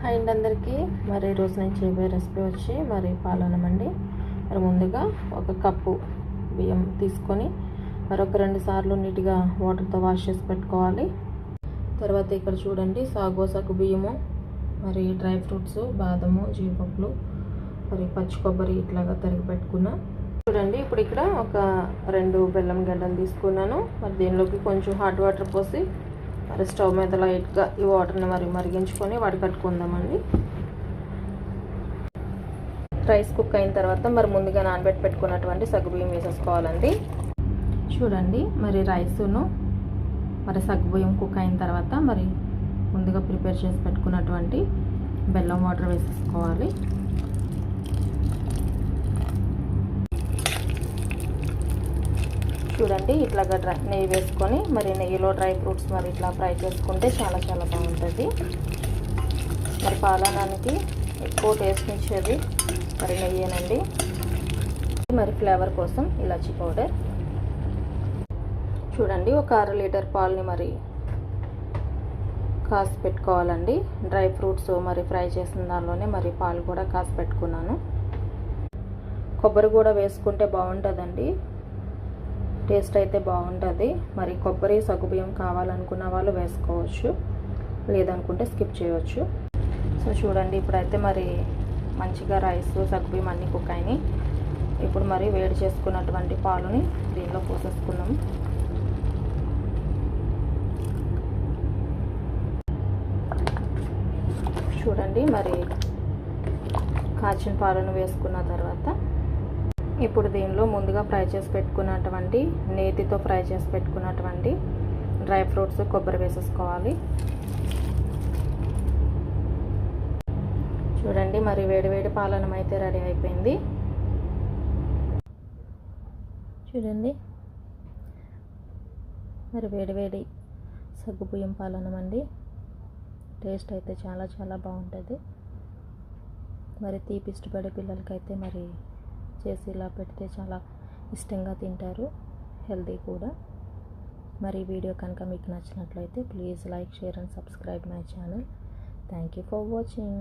Hi అండి అందరికీ. మరి ఈరోజు నేను చేయబోయే రెసిపీ వచ్చి మరి పాలన్నం అండి. మరి ముందుగా ఒక కప్పు బియ్యం తీసుకొని మరొక 2 సార్లు నీట్గా వాటర్తో వాష్ చేసి పెట్టుకోవాలి. తర్వాత ఇక్కడ చూడండి సగ్గు బియ్యము, మరి డ్రై ఫ్రూట్స్, బాదము, జీడిపప్పులు, మరి పచ్చి కొబ్బరి ఇట్లాగా తరిగి పెట్టుకున్నా. చూడండి ఇప్పుడు ఇక్కడ ఒక 2 బెల్లం గడ్డలు తీసుకున్నాను. మరి దీనిలోకి కొంచెం హాట్ వాటర్ పోసి మరి స్టవ్ మీద లైట్గా ఈ వాటర్ని మరిగించుకొని వడకట్టుకుందామండి. రైస్ కుక్ అయిన తర్వాత మరి ముందుగా పెట్టుకున్నటువంటి సగ్గుబియ్యం వేసేసుకోవాలండి. చూడండి మరి రైసును మరి సగ్గుబియ్యం కుక్ అయిన తర్వాత మరి ముందుగా ప్రిపేర్ చేసి పెట్టుకున్నటువంటి బెల్లం వాటర్ వేసేసుకోవాలి. చూడండి ఇట్లాగా నెయ్యి వేసుకొని మరి నెయ్యిలో డ్రై ఫ్రూట్స్ మరి ఇట్లా ఫ్రై చేసుకుంటే చాలా బాగుంటుంది. మరి పాలనానికి ఎక్కువ టేస్ట్ ఇచ్చేది మరి నెయ్యేనండి. మరి ఫ్లేవర్ కోసం ఇలాచీ పౌడర్. చూడండి ఒక 1/2 లీటర్ పాలని మరి కాసి పెట్టుకోవాలండి. డ్రై ఫ్రూట్స్ మరి ఫ్రై చేసిన దానిలోనే మరి పాలు కూడా కాసి పెట్టుకున్నాను. కొబ్బరి కూడా వేసుకుంటే బాగుంటుందండి, టేస్ట్ అయితే బాగుంటుంది. మరి కొబ్బరి సగ్గుబియ్యం కావాలనుకున్న వాళ్ళు వేసుకోవచ్చు, లేదనుకుంటే స్కిప్ చేయవచ్చు. సో చూడండి ఇప్పుడైతే మరి మంచిగా రైస్ సగ్గుబియ్యం అన్నీ కుక్ అయినాయి. ఇప్పుడు మరి వేడి చేసుకున్నటువంటి పాలుని దీనిలో పోసేసుకున్నాం. చూడండి మరి కాచిన పాలను వేసుకున్న తర్వాత ఇప్పుడు దీనిలో ముందుగా ఫ్రై చేసి పెట్టుకున్నటువంటి నేతితో ఫ్రై చేసి పెట్టుకున్నటువంటి డ్రై ఫ్రూట్స్, కొబ్బరి వేసేసుకోవాలి. చూడండి మరి వేడివేడి పాలన్నం అయితే రెడీ అయిపోయింది. చూడండి మరి వేడివేడి సగ్గుబియ్యం పాలన్నం అండి. టేస్ట్ అయితే చాలా బాగుంటుంది. మరి తీపి ఇష్టపడే పిల్లలకైతే మరి చేసి ఇలా పెడితే చాలా ఇష్టంగా తింటారు, హెల్తీ కూడా. మరి వీడియో కనుక మీకు నచ్చినట్లయితే please like, share and subscribe my channel. Thank you for watching.